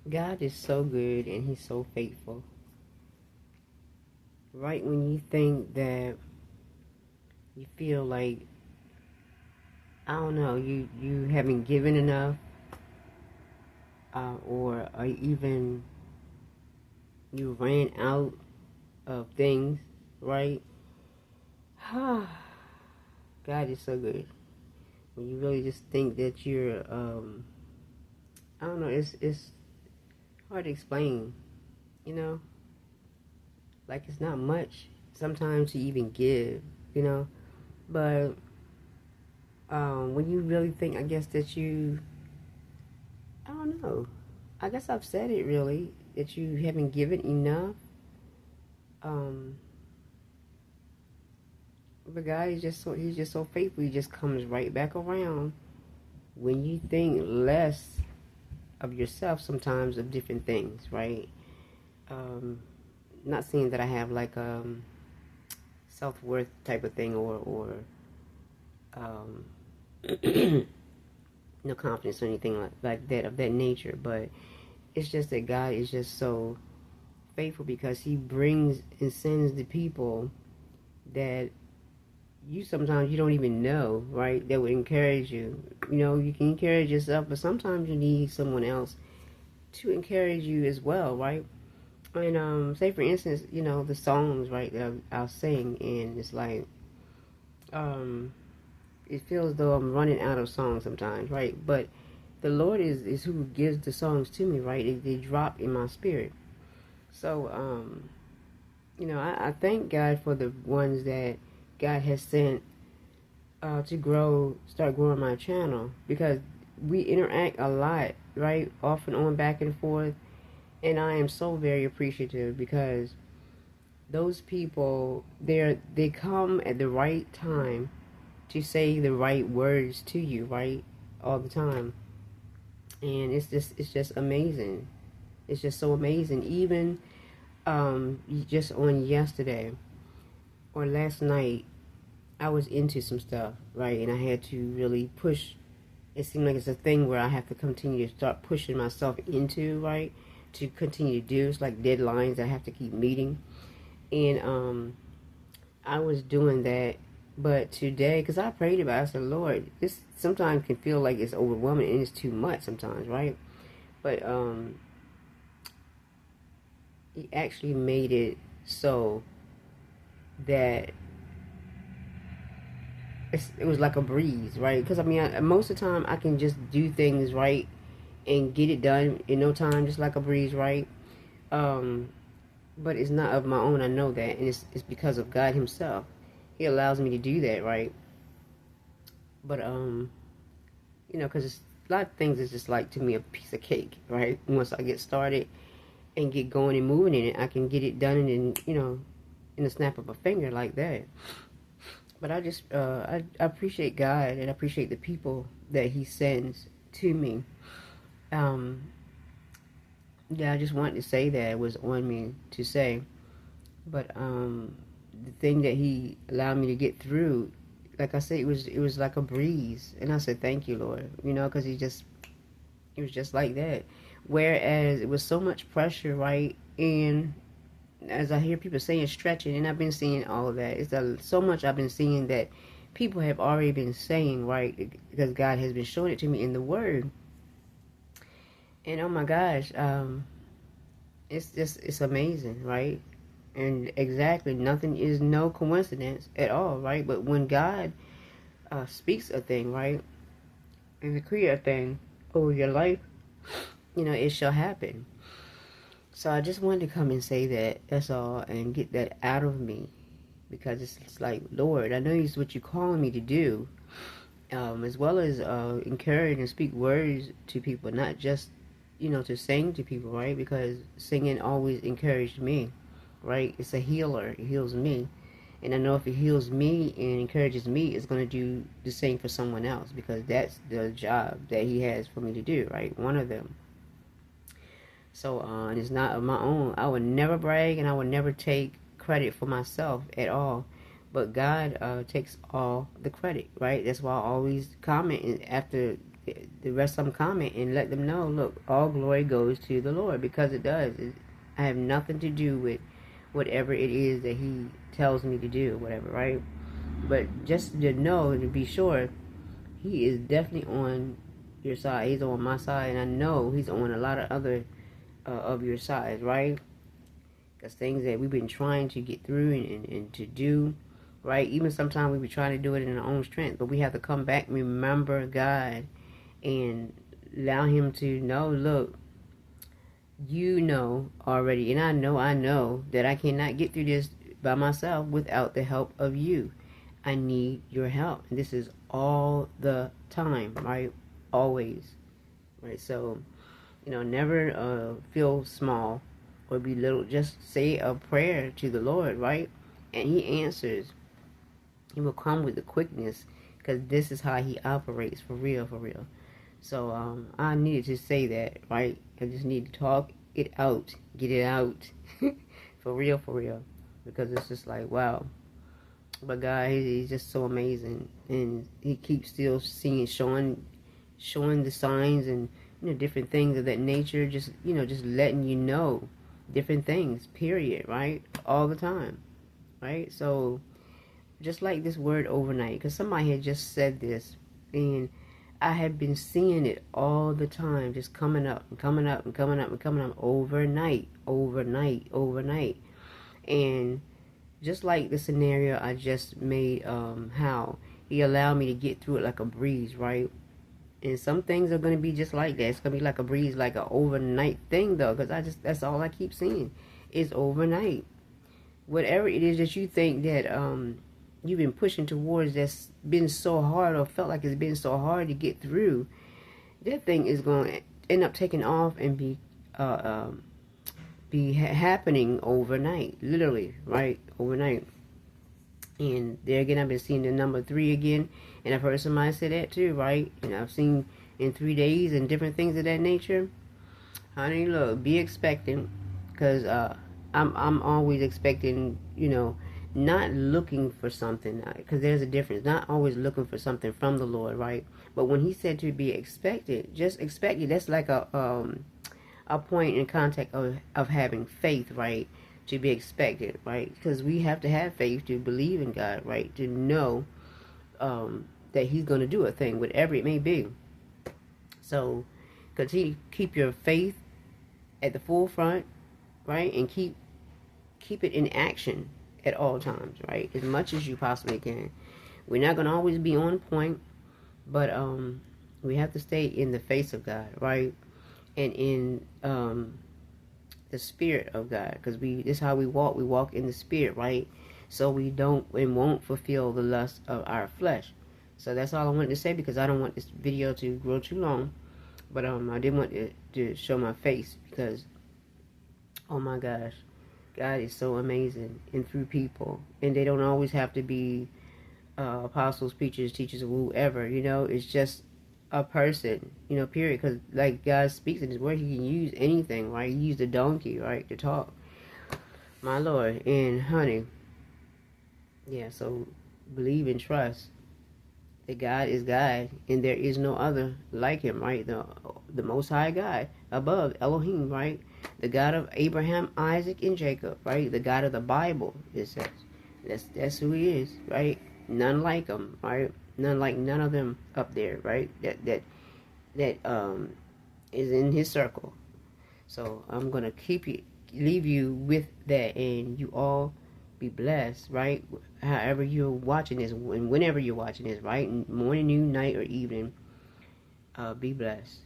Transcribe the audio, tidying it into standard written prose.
God is so good and He's so faithful. Right when you think that you feel like, I don't know, you haven't given enough, or even you ran out of things, right? God is so good. When you really just think that you're, I don't know, it's hard to explain, you know? Like it's not much sometimes to even give, you know? But when you really think, I guess that I don't know. I guess I've said it really, that you haven't given enough. Um, but God is just He's just so faithful. He just comes right back around when you think less of yourself sometimes, of different things, right? Um, Not saying that I have like self-worth type of thing, or um, no confidence or anything like that, of that nature, but it's just that God is just so faithful, because He brings and sends the people that you sometimes you don't even know, right? That would encourage you. You know, you can encourage yourself, but sometimes you need someone else to encourage you as well, right? And say for instance, the songs, right, that I'll sing, and it's like um, it feels as though I'm running out of songs sometimes, right? But the Lord is who gives the songs to me, right? They drop in my spirit. So I thank God for the ones that God has sent to start growing my channel, because we interact a lot, right? Off and on, back and forth, and I am so very appreciative, because those people, they come at the right time to say the right words to you, right? All the time, and it's just amazing. It's just so amazing. Even just on yesterday or last night, I was into some stuff, right? And I had to really push. It seemed like it's a thing where I have to continue to start pushing myself into, right? To continue to do. It's like deadlines I have to keep meeting. And I was doing that. But today, because I prayed about it, I said, Lord, this sometimes can feel like it's overwhelming and it's too much sometimes, right? But He actually made it so that it was like a breeze, right? Because I mean, most of the time I can just do things right and get it done in no time, just like a breeze, right? Um, but it's not of my own. I know that, and it's because of God Himself. He allows me to do that, right? But because a lot of things is just like, to me, a piece of cake, right? Once I get started and get going and moving in it, I can get it done in a snap of a finger like that. But I just I appreciate God, and I appreciate the people that He sends to me. Um, yeah, I just wanted to say that it was on me to say. But the thing that He allowed me to get through, like I said, it was like a breeze, and I said thank you, Lord, because it was just like that. Whereas it was so much pressure, right? And as I hear people saying, stretching, and I've been seeing all of that. So much I've been seeing that people have already been saying, right? Because God has been showing it to me in the Word. And oh my gosh, it's amazing, right? And exactly, nothing is no coincidence at all, right? But when God speaks a thing, right, and decree a thing over your life, it shall happen. So I just wanted to come and say that. That's all, and get that out of me, because it's like, Lord, I know it's what you're calling me to do, as well as encourage and speak words to people, not just to sing to people, right? Because singing always encouraged me, right? It's a healer. It heals me. And I know if it heals me and encourages me, it's going to do the same for someone else, because that's the job that He has for me to do, right? One of them. So, and it's not of my own. I would never brag, and I would never take credit for myself at all. But God takes all the credit, right? That's why I always comment after the rest of them comment and let them know, look, all glory goes to the Lord, because it does. I have nothing to do with whatever it is that he tells me to do, whatever, right? But just to know and to be sure, he is definitely on your side. He's on my side, and I know he's on a lot of other of your sides, right? Because things that we've been trying to get through and to do, right? Even sometimes we be trying to do it in our own strength, but we have to come back and remember God and allow him to know, look, you know already, and I know that I cannot get through this by myself without the help of you. I need your help. And this is all the time, right? Always, right? So, never feel small or belittled. Just say a prayer to the Lord, right? And he answers. He will come with the quickness, because this is how he operates, for real, for real. So I needed to say that, right? I just need to talk it out, get it out, for real, because it's just like, wow. But God, he's just so amazing, and he keeps still showing the signs and different things of that nature. Just just letting you know different things. Period. Right? All the time. Right? So just like this word overnight, because somebody had just said this, and I had been seeing it all the time, just coming up and coming up and coming up and coming up overnight, and just like the scenario I just made, how he allowed me to get through it like a breeze, right? And some things are going to be just like that. It's going to be like a breeze, like an overnight thing, though, because that's all I keep seeing is overnight. Whatever it is that you think that you've been pushing towards, that's been so hard or felt like it's been so hard to get through, that thing is going to end up taking off and be happening overnight, literally, right? Overnight. And there again, I've been seeing the number 3 again, and I've heard somebody say that too, right? And I've seen in 3 days and different things of that nature. Honey, look, be expectant, because I'm always expecting, not looking for something, because there's a difference. Not always looking for something from the Lord, right? But when he said to be expected, just expect it. That's like a point in contact of having faith, right? To be expected, right? Because we have to have faith to believe in God, right? To know that he's going to do a thing, whatever it may be. So continue to keep your faith at the forefront, right? And keep it in action at all times, right? As much as you possibly can. We're not going to always be on point, but we have to stay in the face of God, right? And in the spirit of God, because this is how we walk in the spirit, right? So we don't and won't fulfill the lust of our flesh. So that's all I wanted to say, because I don't want this video to grow too long, but I did want to show my face, because oh my gosh, God is so amazing and through people, and they don't always have to be apostles, preachers, teachers, or whoever, it's just a person, period. Because like God speaks in his word, he can use anything, right? He used a donkey, right, to talk, my Lord. And honey, yeah, so believe and trust that God is God, and there is no other like him, right? The most high God above Elohim, right? The God of Abraham, Isaac, and Jacob, right? The God of the Bible, it says. That's who he is, right? None like him, right? None like none of them up there, right? That is in his circle. So I'm gonna leave you with that, and you all be blessed, right? However you're watching this, and whenever you're watching this, right? Morning, noon, night, or evening, be blessed.